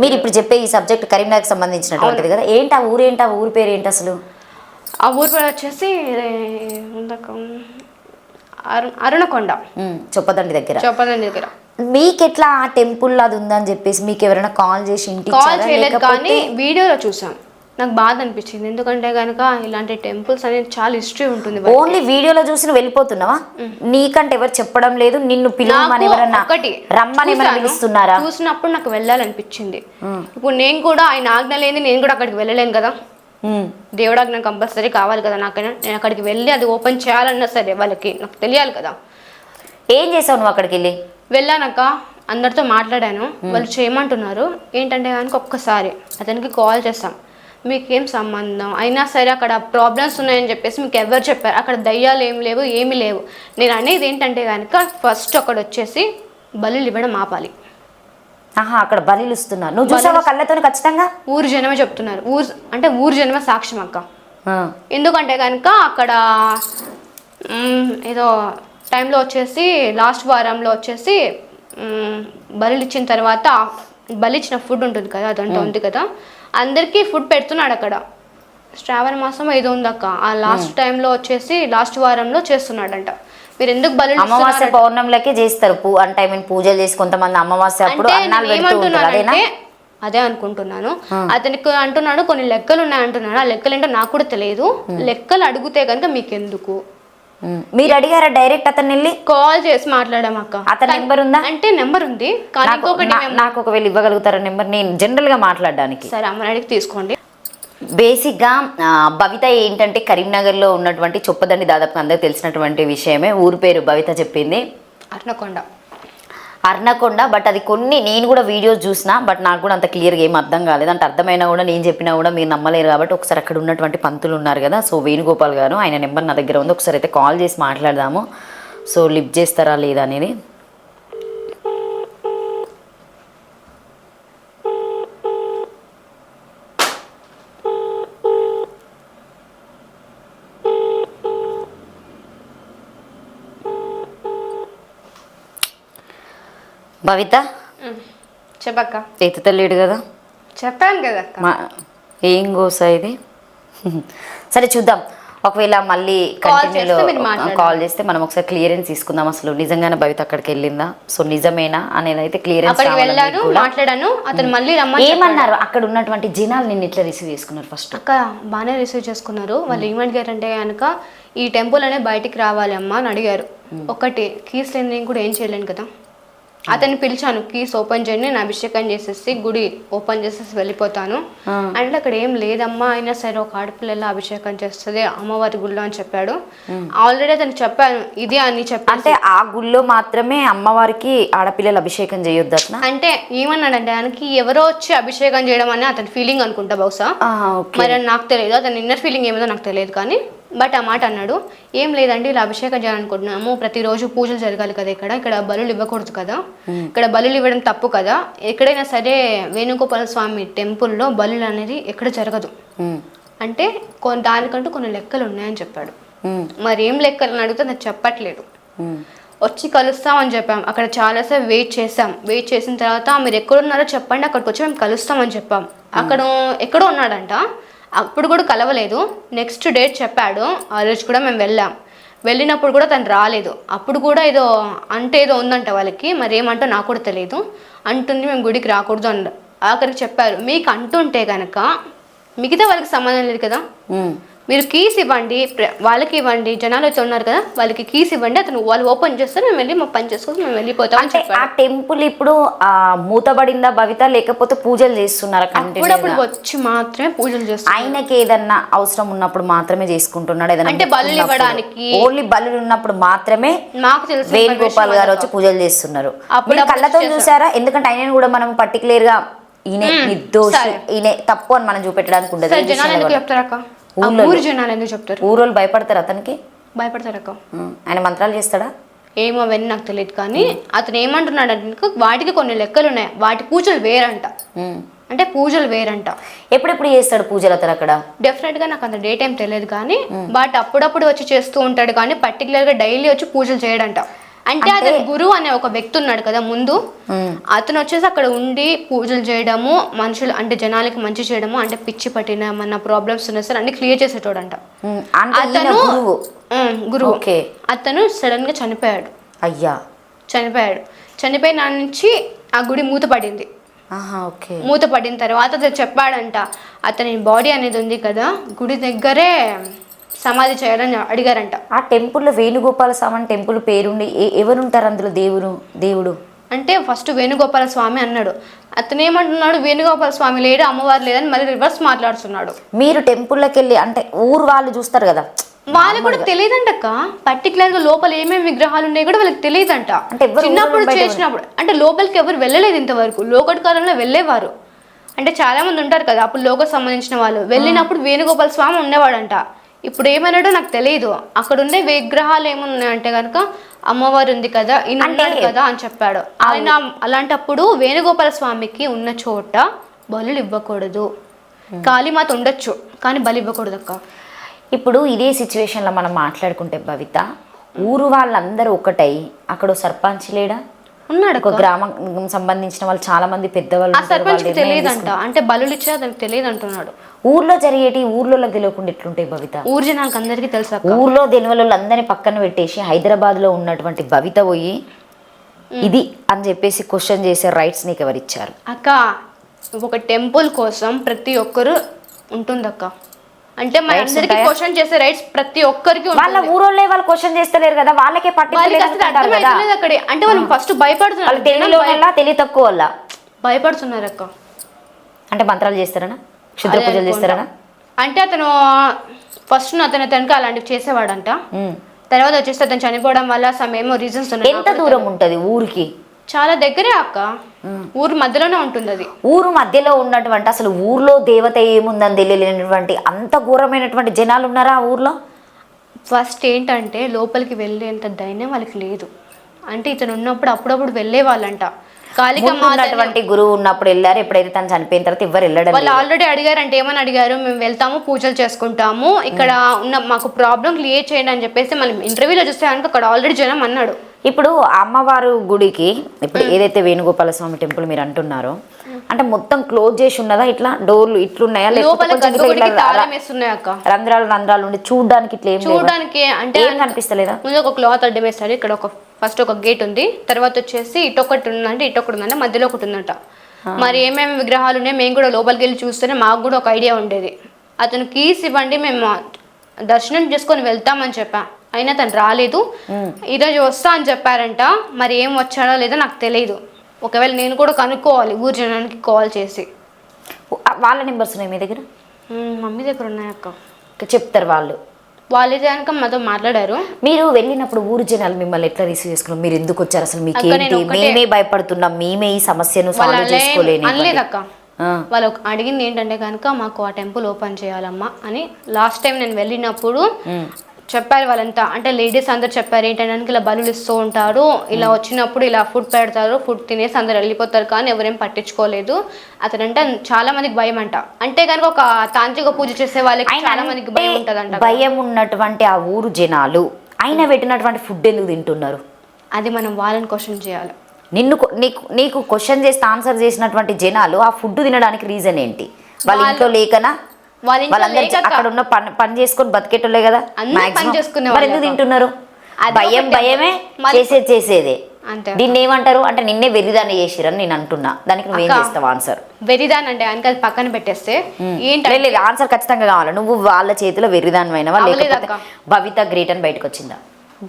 మీరు ఇప్పుడు చెప్పే ఈ సబ్జెక్ట్ కరీంనగర్కి సంబంధించినటువంటిది కదా. ఏంటి ఆ ఊరు పేరు ఏంటి అసలు? ఆ ఊరు పేరు వచ్చేసి అరుణకొండ, చొప్పదండి దగ్గర. మీకు ఎట్లా ఆ టెంపుల్ అది ఉందని చెప్పేసి మీకు ఎవరైనా కాల్ చేసి ఇంటికి కాల్ చేయలేదు, కానీ వీడియోలో చూసాం. నాకు బాధ అనిపించింది, ఎందుకంటే కనుక ఇలాంటి టెంపుల్స్ అనేది చాలా హిస్టరీ ఉంటుంది. ఓన్లీ వీడియోలో చూసి వెళ్ళిపోతున్నావా? నీకంటే ఎవరు చెప్పడం లేదు, నిన్ను పిలవమని ఎవరన్నా రమ్మని ఏమైనా పిలుస్తున్నారా? చూసినప్పుడు నాకు వెళ్ళాలనిపించింది. ఇప్పుడు నేను కూడా ఆయన ఆజ్ఞ లేని నేను కూడా అక్కడికి వెళ్ళలేను కదా. దేవుడాజ్ఞ కంపల్సరీ కావాలి కదా నాకైనా. నేను అక్కడికి వెళ్ళి అది ఓపెన్ చేయాలన్నా సరే వాళ్ళకి నాకు తెలియాలి కదా. ఏం చేసావు నువ్వు అక్కడికి వెళ్ళానక్క? అందరితో మాట్లాడాను. వాళ్ళు చేయమంటున్నారు. ఏంటంటే కనుక ఒక్కసారి అతనికి కాల్ చేస్తాం, మీకేం సంబంధం అయినా సరే అక్కడ ప్రాబ్లమ్స్ ఉన్నాయని చెప్పేసి మీకు ఎవరు చెప్పారు? అక్కడ దయ్యాలు ఏమి లేవు, ఏమీ లేవు. నేను అనేది ఏంటంటే కనుక ఫస్ట్ అక్కడ వచ్చేసి బలులు ఇవ్వడం ఆపాలి. అక్కడ బలులు ఇస్తున్నారు, నువ్వు చూసావా కళ్ళతో? ఖచ్చితంగా ఊరు జనమే చెప్తున్నారు. ఊరు జనమే సాక్ష్యం అక్క. ఎందుకంటే కనుక అక్కడ ఏదో టైంలో వచ్చేసి లాస్ట్ వారంలో వచ్చేసి బలులు ఇచ్చిన తర్వాత బలి ఇచ్చిన ఫుడ్ ఉంటుంది కదా, అదంతా ఉంది కదా, అందరికీ ఫుడ్ పెడుతున్నాడు అక్కడ. శ్రావణ మాసం ఏదో ఉందక్క, ఆ లాస్ట్ టైంలో వచ్చేసి లాస్ట్ వారంలో చేస్తున్నాడంట. మీరు ఎందుకు బలి? అమావాస్య పౌర్ణమిలకే చేస్తారు అంటే ఐ మీన్ పూజలు చేసి కొంతమంది అమావాస్య అప్పుడు ఏమంటున్నానంటే అదే అనుకుంటున్నాను. అతనికి అంటున్నాడు కొన్ని లెక్కలు ఉన్నాయి అంటున్నాడు. ఆ లెక్కలు ఏంటో నాకు కూడా తెలియదు. లెక్కలు అడిగితే కనుక మీకెందుకు? మీరు అడిగారా డైరెక్ట్ అతను వెళ్ళి? కాల్ చేసి మాట్లాడాం అక్క. అతని నెంబర్ ఉందా? అంటే నెంబర్ ఉంది, కానీ నాకు ఒకవేళ ఇవ్వగలుగుతారా నెంబర్, నేను జనరల్ గా మాట్లాడడానికి? సరే అమ్మని అడిగి తీసుకోండి. బేసిక్గా భవిత ఏంటంటే కరీంనగర్లో ఉన్నటువంటి చొప్పదండి దాదాపు అందరికి తెలిసినటువంటి విషయమే. ఊరు పేరు భవిత చెప్పింది అర్నకొండ. బట్ అది కొన్ని నేను కూడా వీడియోస్ చూసిన, బట్ నాకు కూడా అంత క్లియర్గా ఏం అర్థం కాలేదు. అంటే అర్థమైనా కూడా నేను చెప్పినా కూడా మీరు నమ్మలేరు. కాబట్టి ఒకసారి అక్కడ ఉన్నటువంటి పంతులు ఉన్నారు కదా, సో వేణుగోపాల్ గారు, ఆయన నెంబర్ నా దగ్గర ఉంది. ఒకసారి అయితే కాల్ చేసి మాట్లాడదాము. సో లిఫ్ట్ చేస్తారా లేదా అనేది. భవిత చెప్పక్క. ఎత్తుతలేడు కదా? చెప్పాను కదా ఏం గోసా ఇది. సరే చూద్దాం, ఒకవేళ మళ్ళీ కంటిన్యూలో కాల్ చేస్తే మనం ఒకసారి క్లియరెన్స్ తీసుకుందాం. అసలు నిజంగానే భవిత అక్కడికి వెళ్ళిందా, సో నిజమేనా అనేది అయితే క్లియరెన్స్. మాట్లాడాను, అతను మళ్ళీ ఏమన్నారు అక్కడ ఉన్నటువంటి జనాలు నిన్ను ఇట్లా రిసీవ్ చేసుకున్నారు? ఫస్ట్ అక్క బాగానే రిసీవ్ చేసుకున్నారు. వాళ్ళు ఏమడిగారంటే కనుక ఈ టెంపుల్ అనేది బయటికి రావాలి అమ్మా అని అడిగారు. ఒకటి కీస్ లేని నేను కూడా ఏం చేయలేను కదా. అతన్ని పిలిచాను, కీస్ ఓపెన్ చేయండి, నేను అభిషేకం చేసేసి గుడి ఓపెన్ చేసేసి వెళ్ళిపోతాను అంటే అక్కడ ఏం లేదమ్మా, అయినా సరే ఒక ఆడపిల్ల అభిషేకం చేస్తుంది అమ్మవారి గుళ్ళో అని చెప్పాడు. ఆల్రెడీ అతను చెప్పాను ఇది అని చెప్పాను. అంటే ఆ గుళ్ళో మాత్రమే అమ్మవారికి ఆడపిల్లలు అభిషేకం చేయొద్దు అంటే ఏమన్నాడంటే ఆయనకి ఎవరో వచ్చి అభిషేకం చేయడం అని అతని ఫీలింగ్ అనుకుంటా బహుశా, మరి నాకు తెలియదు, అతని ఇన్నర్ ఫీలింగ్ ఏమిదో నాకు తెలియదు. కానీ బట్ ఆ మాట అన్నాడు, ఏం లేదండి ఇలా అభిషేకం చేయాలనుకుంటున్నాము, ప్రతిరోజు పూజలు జరగాలి కదా, ఇక్కడ బలులు ఇవ్వకూడదు కదా, ఇక్కడ బలులు ఇవ్వడం తప్పు కదా, ఎక్కడైనా సరే వేణుగోపాల స్వామి టెంపుల్లో బలులు అనేది ఎక్కడ జరగదు అంటే దానికంటూ కొన్ని లెక్కలు ఉన్నాయని చెప్పాడు. మరి ఏం లెక్కలు అని అడిగితే నాకు చెప్పట్లేదు. వచ్చి కలుస్తామని చెప్పాం. అక్కడ చాలాసేపు వెయిట్ చేసిన తర్వాత మీరు ఎక్కడున్నారో చెప్పండి, అక్కడికి వచ్చి మేము కలుస్తామని చెప్పాం. అక్కడ ఎక్కడో ఉన్నాడంట, అప్పుడు కూడా కలవలేదు. నెక్స్ట్ డేట్ చెప్పాడు, ఆ రోజు కూడా మేము వెళ్ళినప్పుడు కూడా తను రాలేదు. అప్పుడు కూడా ఏదో ఉందంట వాళ్ళకి, మరి ఏమంటో నాకు కూడా తెలియదు. అంటుంది మేము గుడికి రాకూడదు అన్న. ఆఖరికి చెప్పారు, మీకు అంటుంటే కనుక మిగతా వాళ్ళకి సంబంధం లేదు కదా, మీరు కీస్ ఇవ్వండి, వాళ్ళకి ఇవ్వండి, జనాలు అయితే ఉన్నారు కదా వాళ్ళకి కీస్ ఇవ్వండి, వాళ్ళు ఓపెన్ చేస్తారు, మేము వెళ్ళి మా పని చేసుకొని మేము వెళ్ళిపోతాం. అంటే ఆ టెంపుల్ ఇప్పుడు మూతబడిందా భవిత, లేకపోతే పూజలు చేస్తున్నారా? అప్పుడప్పుడు వచ్చి మాత్రమే పూజలు చేస్తారు. ఆయనకి ఏదన్నా అవసరం ఉన్నప్పుడు మాత్రమే చేసుకుంటున్నాడు ఏదన్నా, అంటే బలులు ఇవ్వడానికి ఓన్లీ బలులు ఉన్నప్పుడు మాత్రమే మాకు తెలుసు వేణుగోపాల్ గారు వచ్చి పూజలు చేస్తున్నారు. మీరు కళ్ళతో చూసారా? ఎందుకంటే ఆయనను కూడా మనం పర్టికులర్ గా ఈయన నిర్దోషి, ఈయన తప్పు అని మనం చూపెట్టడానికి ఉండదు. ఊరు జనాలు ఎందుకు చెప్తారు? ఊరోళ్ళు భయపడతారు అతనికి? భయపడతారక్క. ఆయన మంత్రాలు చేస్తాడా ఏమో అవన్నీ నాకు తెలియదు. కానీ అతను ఏమంటున్నాడు అంటే వాటికి కొన్ని లెక్కలు ఉన్నాయి, వాటి పూజలు వేరంట. అంటే పూజలు వేరంట. ఎప్పుడెప్పుడు చేస్తాడు పూజలు అతను అక్కడ? డెఫినెట్ గా నాకు అంత డేట్ ఏం తెలియదు, కానీ బట్ అప్పుడప్పుడు వచ్చి చేస్తూ ఉంటాడు, కానీ పర్టికులర్ గా డైలీ వచ్చి పూజలు చేయడంట. అంటే అతను గురువు అనే ఒక వ్యక్తి ఉన్నాడు కదా ముందు, అతను వచ్చేసి అక్కడ ఉండి పూజలు చేయడము, మనుషులు అంటే జనాలకి మంచి చేయడము, అంటే పిచ్చి పట్టిన ఏమన్నా ప్రాబ్లమ్స్ ఉన్నా సరే అన్ని క్లియర్ చేసేటోడంట అతను. గురువు. అతను సడన్ గా చనిపోయాడు. అయ్యా చనిపోయిన నాటి నుంచి ఆ గుడి మూతపడింది. మూతపడిన తర్వాత అతను చెప్పాడంట, అతని బాడీ అనేది ఉంది కదా గుడి దగ్గరే సమాధి చేయాలని అడిగారంట. ఆ టెంపుల్లో వేణుగోపాల స్వామి టెంపుల్ పేరుండి ఎవరుంటారు అందులో దేవుడు అంటే ఫస్ట్ వేణుగోపాల స్వామి అన్నాడు. అతను ఏమంటున్నాడు, వేణుగోపాల స్వామి లేడు, అమ్మవారు లేదని మళ్ళీ రివర్స్ మాట్లాడుతున్నాడు. మీరు టెంపుల్లోకి వెళ్ళి అంటే ఊరు వాళ్ళు చూస్తారు కదా, వాళ్ళకి కూడా తెలియదంటక్క. పర్టికులర్ గా లోపల ఏమేమి విగ్రహాలు ఉన్నాయి కూడా వాళ్ళకి తెలియదంట. చిన్నప్పుడు చేసినప్పుడు అంటే లోపలికి ఎవరు వెళ్ళలేదు ఇంతవరకు. లోకటి కాలంలో వెళ్ళేవారు అంటే చాలా మంది ఉంటారు కదా, అప్పుడు లోకకు సంబంధించిన వాళ్ళు వెళ్ళినప్పుడు వేణుగోపాల స్వామి ఉండేవాడంట. ఇప్పుడు ఏమన్నాడో నాకు తెలియదు. అక్కడ ఉండే విగ్రహాలు ఏమున్నాయంటే కనుక అమ్మవారు ఉంది కదా, ఈయన ఉన్నాడు కదా అని చెప్పాడు ఆయన. అలాంటప్పుడు వేణుగోపాల స్వామికి ఉన్న చోట బలులు ఇవ్వకూడదు. కాళీమాత ఉండొచ్చు కానీ బలి ఇవ్వకూడదు అక్క. ఇప్పుడు ఇదే సిచ్యువేషన్లో మనం మాట్లాడుకుంటే భవిత, ఊరు వాళ్ళందరూ ఒకటై అక్కడ సర్పంచ్ లేడా ఉన్నాడు, ఒక గ్రామం సంబంధించిన వాళ్ళు చాలా మంది పెద్దవాళ్ళు. ఆ సర్పంచ్ తెలియదంట, అంటే బలులు ఇచ్చా దానికి తెలియదు అంటున్నాడు. ఊర్లో జరిగేటి ఊర్లో తెలియకుండా ఎట్లుంటాయి భవిత? ఊరు జనాలకు అందరికీ తెలుసు. ఊర్లో తెలియని వాళ్ళందరినీ పక్కన పెట్టేసి హైదరాబాద్ లో ఉన్నటువంటి భవిత పోయి ఇది అని చెప్పేసి క్వశ్చన్ చేసే రైట్స్ నీకు ఎవరిచ్చారు అక్క? ఒక టెంపుల్ కోసం ప్రతి ఒక్కరు ఉంటుంది అక్క. అంటే మనందరికి క్వశ్చన్ చేసే రైట్స్ ప్రతి ఒక్కరికి. వాళ్ళ ఊరోళ్ళే వాళ్ళు క్వశ్చన్ చేస్తలేరు కదా, వాళ్ళకే పట్టించలేదు. అక్కడ అంటే వాళ్ళు ఫస్ట్ భయపడుతున్నారు, తెలివి తక్కువ వల్ల భయపడుతున్నారు అక్క. అంటే మంత్రాలు చేస్తారనా, క్షుద్ర పూజలు చేస్తారనా? అంటే అతను ఫస్ట్ అతనికి అలాంటివి చేసేవాడంట. తర్వాత వచ్చేసి అతను చనిపోవడం వల్ల సమ్ ఏమో రీజన్స్ ఉన్నాయి. ఎంత దూరం ఉంటది ఊరికి? చాలా దగ్గరే అక్క, ఊరు మధ్యలోనే ఉంటుంది అది. ఊరు మధ్యలో ఉన్నటువంటి అసలు ఊర్లో దేవత ఏముందని తెలియలేనటువంటి అంత ఘోరమైనటువంటి జనాలు ఉన్నారా ఆ ఊర్లో? ఫస్ట్ ఏంటంటే లోపలికి వెళ్ళేంత ధైర్యం వాళ్ళకి లేదు. అంటే ఇతను ఉన్నప్పుడు అప్పుడప్పుడు వెళ్ళే వాళ్ళంట. కాళికమ్మటువంటి గురువు ఉన్నప్పుడు వెళ్ళారు, ఎప్పుడైతే తను చనిపోయిన తర్వాత ఎవరు వెళ్ళడం. వాళ్ళు ఆల్రెడీ అడిగారంటే ఏమని అడిగారు, మేము వెళ్తాము పూజలు చేసుకుంటాము, ఇక్కడ ఉన్న మాకు ప్రాబ్లం క్లియర్ చేయండి అని చెప్పేసి మనం ఇంటర్వ్యూలో చూస్తే కనుక అక్కడ ఆల్రెడీ జనం అన్నాడు. ఇప్పుడు అమ్మవారు గుడికి ఇప్పుడు ఏదైతే వేణుగోపాల స్వామి టెంపుల్ మీరు అంటున్నారో అంటే మొత్తం క్లోజ్ చేసి ఉన్నదా? ఇట్లా డోర్లు ఇట్లున్నాయా? రంధ్రాలు ఉండి చూడడానికి ఇట్లా చూడడానికి అంటే ఏం కనిపిస్తలేదా? ముందు ఒక క్లాత్ అడ్డం వేస్తాడు. ఇక్కడ ఒక ఫస్ట్ ఒక గేట్ ఉంది, తర్వాత వచ్చేసి ఇటొకటి ఉందంటే ఇటొకటి ఉందంటే మధ్యలో ఒకటి ఉందంట. మరి ఏమేమి విగ్రహాలు ఉన్నాయి మేము కూడా లోపలికి వెళ్ళి చూస్తేనే మాకు కూడా ఒక ఐడియా ఉండేది. అతను కీస్ ఇవ్వండి మేము దర్శనం చేసుకొని వెళ్తామని చెప్పా, అయినా తను రాలేదు. ఈరోజు వస్తా అని చెప్పారంట, మరి ఏం వచ్చాడో లేదో నాకు తెలియదు. ఒకవేళ నేను కూడా కనుక్కోవాలి ఊరు జనానికి కాల్ చేసి. వాళ్ళ నెంబర్స్ ఉన్నాయి మీ దగ్గర? మమ్మీ దగ్గర ఉన్నాయక్క, చెప్తారు వాళ్ళు. వాళ్ళైతే కనుక మాతో మాట్లాడారు. మీరు వెళ్ళినప్పుడు ఊరు జనాలు మిమ్మల్ని ఎట్లా రిసీవ్ చేసుకున్నారు? మీరు ఎందుకు వచ్చారు అసలు? మీకేంటి? మేమే భయపడుతున్నాం, మేమే ఈ సమస్యను సాల్వ్ చేసుకోలేని. అనలేదక్క, వాళ్ళు అడిగింది ఏంటంటే కనుక మాకు ఆ టెంపుల్ ఓపెన్ చేయాలమ్మా అని. లాస్ట్ టైం నేను వెళ్ళినప్పుడు చెప్పారు వాళ్ళంతా, అంటే లేడీస్ అందరు చెప్పారు ఏంటంటే ఇలా బలులు ఇస్తూ ఉంటారు, ఇలా వచ్చినప్పుడు ఇలా ఫుడ్ పెడతారు, ఫుడ్ తినేసి అందరు వెళ్ళిపోతారు, కానీ ఎవరేం పట్టించుకోలేదు. అతనంటే చాలా మందికి భయం అంట. అంటే కనుక ఒక తాంత్రిక పూజ చేసే వాళ్ళకి చాలా మందికి భయం ఉంటదంట. భయం ఉన్నటువంటి ఆ ఊరు జనాలు ఆయన పెట్టినటువంటి ఫుడ్ ఎందుకు తింటున్నారు? అది మనం వాళ్ళని క్వశ్చన్ చేయాలి. నీకు క్వశ్చన్ చేస్తే ఆన్సర్ చేసినటువంటి జనాలు ఆ ఫుడ్ తినడానికి రీజన్ ఏంటి? వాళ్ళ ఇంట్లో లేకనా? వాళ్ళందరూ అక్కడ ఉన్న పని చేసుకొని బతికేటోళ్ళే కదా, మరి ఎందుకు తింటున్నారు? భయమే చేసేదే. దీన్ని ఏమంటారు అంటే నిన్నే వెర్రిదాన్ని చేసిరని నేను అంటున్నా, దానికి నువ్వేం చేస్తావు ఆన్సర్? వెర్రిదాన్ అంటే ఆయనకి అది పక్కన పెట్టేస్తే ఏంటి ఆన్సర్ ఖచ్చితంగా కావాలి. నువ్వు వాళ్ళ చేతిలో వెర్రిదానివైనవా లేకపోతే భవిత గ్రేట్ అని బయటకు వచ్చిందా?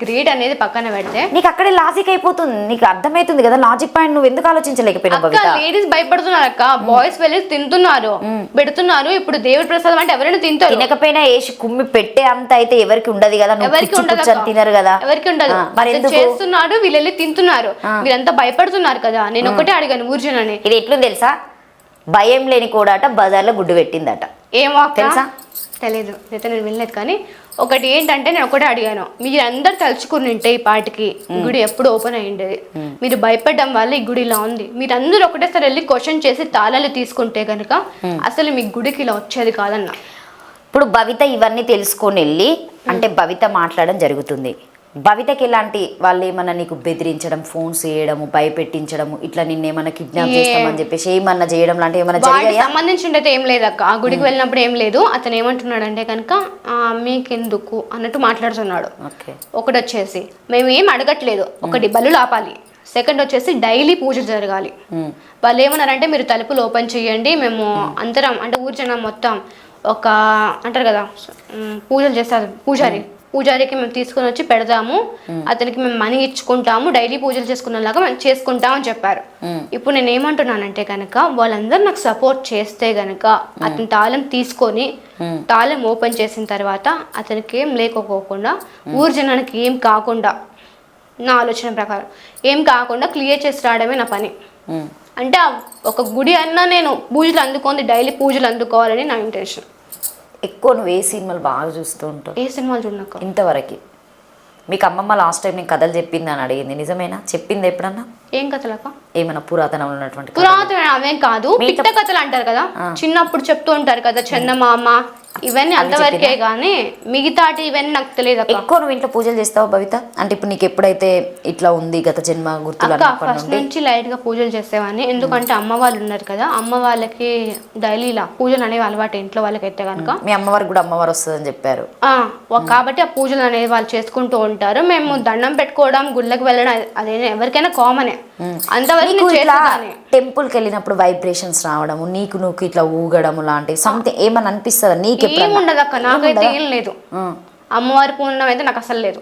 గ్రేడ్ అనేది పక్కన పెడితే నీకు అక్కడే లాజిక్ అయిపోతుంది, నీకు అర్థమైతుంది కదా లాజిక్ పాయింట్. నువ్వు ఎందుకు ఆలోచించలేకపోయినావు? లేడీస్ భయపడుతున్నారు అక్క, బాయ్స్ వెళ్ళి తింటున్నారు పెడుతున్నారు. ఇప్పుడు దేవుడి ప్రసాదం అంటే ఎవరైనా తింటారు, తినకపోయినా వేసి కుమ్మి పెట్టే అంత అయితే ఎవరికి ఉండదు కదా, ఎవరికి ఉండదు, తినరు కదా, ఎవరికి ఉండదు. మరి చేస్తున్నాడు వీళ్ళు వెళ్ళి తింటున్నారు, మీరంతా భయపడుతున్నారు కదా. నేను ఒకటే అడిగాను ఊర్జునని, ఇది ఎట్లుంది తెలుసా? భయం లేని కూడాట బజార్లో గుడ్డు పెట్టిందట. ఏమో తెలుసా? తెలియదు, అయితే నేను వెళ్ళలేదు. కానీ ఒకటి ఏంటంటే నేను ఒకటే అడిగాను, మీరు అందరు తలుచుకుని ఉంటే ఈ పాటికి గుడి ఎప్పుడు ఓపెన్ అయ్యిండేది. మీరు భయపడడం వల్ల ఈ గుడి ఇలా ఉంది. మీరు అందరూ ఒకటేసారి వెళ్ళి క్వశ్చన్ చేసి తాళాలు తీసుకుంటే కనుక అసలు మీ గుడికి ఇలా వచ్చేది కాదన్న. ఇప్పుడు భవిత ఇవన్నీ తెలుసుకొని వెళ్ళి అంటే భవిత మాట్లాడడం జరుగుతుంది. భవితకి ఎలాంటి వాళ్ళు ఏమన్నా నీకు బెదిరించడం, ఫోన్స్ చేయడము, భయపెట్టించడము, ఇట్లా నిన్నేమన్నా కిడ్నాప్ చేస్తామని చెప్పేసి ఏమన్నా చేయడం లాంటివి ఏమన్నా జరిగాయా? సంబంధించి అయితే ఏం లేదు అక్క. ఆ గుడికి వెళ్ళినప్పుడు ఏం లేదు. అతను ఏమంటున్నాడు అంటే కనుక మీకెందుకు అన్నట్టు మాట్లాడుతున్నాడు. ఒకటి వచ్చేసి మేము ఏం అడగట్లేదు, ఒకటి బలు ఆపాలి. సెకండ్ వచ్చేసి డైలీ పూజలు జరగాలి. వాళ్ళు ఏమన్నారంటే మీరు తలుపులు ఓపెన్ చేయండి, మేము అందరం అంటే ఊరు జనం మొత్తం ఒక అంటారు కదా పూజలు చేస్తారు పూజారికి మేము తీసుకొని వచ్చి పెడదాము, అతనికి మేము మనీ ఇచ్చుకుంటాము, డైలీ పూజలు చేసుకునేలాగా మేము చేసుకుంటామని చెప్పారు. ఇప్పుడు నేను ఏమంటున్నానంటే కనుక వాళ్ళందరూ నాకు సపోర్ట్ చేస్తే గనక అతని తాళం తీసుకొని తాళం ఓపెన్ చేసిన తర్వాత అతనికి ఏం లేకపోకుండా ఊరు జనానికి ఏం కాకుండా, నా ఆలోచన ప్రకారం ఏం కాకుండా క్లియర్ చేసి రావడమే నా పని. అంటే ఒక గుడి అన్నా నేను పూజలు అందుకోండి, డైలీ పూజలు అందుకోవాలని నా ఇంటెన్షన్. ఎక్కువ నువ్వు ఏ సినిమాలు బాగా చూస్తూ ఉంటావు? ఏ సినిమాలు చూడక ఇంతవరకు మీకు అమ్మమ్మ లాస్ట్ టైం నేను కథలు చెప్పింది అని అడిగింది, నిజమేనా? చెప్పింది ఎప్పుడన్నా? ఏం కథలక? ఏమన్నా పురాతనంలో ఉన్నటువంటి పురాతన అవేం కాదు, పిట్ట కథలు అంటారు కదా, చిన్నప్పుడు చెప్తూ ఉంటారు కదా, చందమామ, ఇవన్నీ అంతవరకే కానీ మిగతాటి ఇవన్నీ నాకు తెలియదు. ఎక్కువ నువ్వు ఇంట్లో పూజలు చేస్తావు భవిత? అంటే ఇప్పుడు నీకు ఎప్పుడైతే ఇట్లా ఉంది గత జన్మ గుర్తులు ఫస్ట్ నుంచి లైట్ గా పూజలు చేసేవాడిని. ఎందుకంటే అమ్మ వాళ్ళు ఉన్నారు కదా, అమ్మ వాళ్ళకి డైలీ ఇలా పూజలు అనేవి అలవాటు ఇంట్లో వాళ్ళకి అయితే కనుక. మీ అమ్మవారికి కూడా అమ్మవారు వస్తుందని చెప్పారు కాబట్టి ఆ పూజలు అనేవి వాళ్ళు చేసుకుంటూ ఉంటారు. మేము దండం పెట్టుకోవడం, గుళ్ళకి వెళ్ళడం అదే ఎవరికైనా కామనే. అంతవరకు టెంపుల్కి వెళ్ళినప్పుడు వైబ్రేషన్స్ రావడము, నీకు నువ్వు ఇట్లా ఊగడము లాంటివి సంథింగ్ ఏమని అనిపిస్తుందా నీకు? ఏముండదు అక్క, నాకైతే ఏం లేదు. అమ్మవారి పూర్ణం అయితే నాకు అసలు లేదు.